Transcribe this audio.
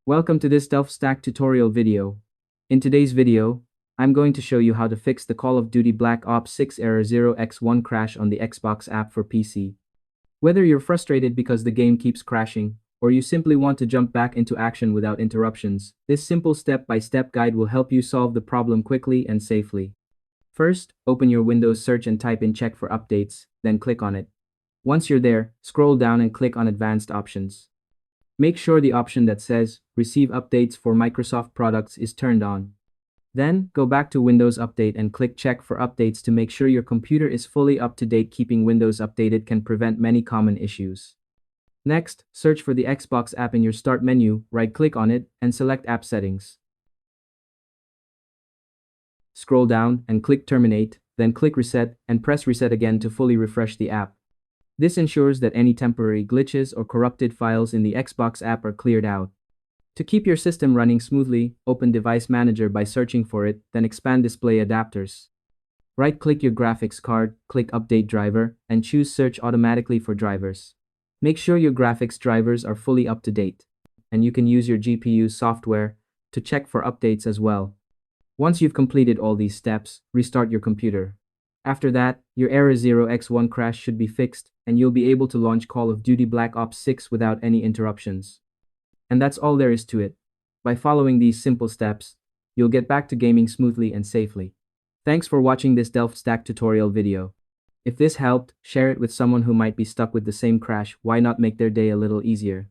Welcome to this Delph Stack tutorial video. In today's video, I'm going to show you how to fix the Call of Duty Black Ops 6 Error 0x1 crash on the Xbox app for PC. Whether you're frustrated because the game keeps crashing, or you simply want to jump back into action without interruptions, this simple step-by-step guide will help you solve the problem quickly and safely. First, open your Windows search and type in check for updates, then click on it. Once you're there, scroll down and click on Advanced Options. Make sure the option that says Receive Updates for Microsoft Products is turned on. Then, go back to Windows Update and click Check for Updates to make sure your computer is fully up to date. Keeping Windows updated can prevent many common issues. Next, search for the Xbox app in your Start menu, right-click on it, and select App Settings. Scroll down and click Terminate, then click Reset and press Reset again to fully refresh the app. This ensures that any temporary glitches or corrupted files in the Xbox app are cleared out. To keep your system running smoothly, open Device Manager by searching for it, then expand Display Adapters. Right-click your graphics card, click Update Driver, and choose Search automatically for drivers. Make sure your graphics drivers are fully up to date, and you can use your GPU software to check for updates as well. Once you've completed all these steps, restart your computer. After that, your Error 0x1 crash should be fixed, and you'll be able to launch Call of Duty Black Ops 6 without any interruptions. And that's all there is to it. By following these simple steps, you'll get back to gaming smoothly and safely. Thanks for watching this Delph Stack tutorial video. If this helped, share it with someone who might be stuck with the same crash. Why not make their day a little easier?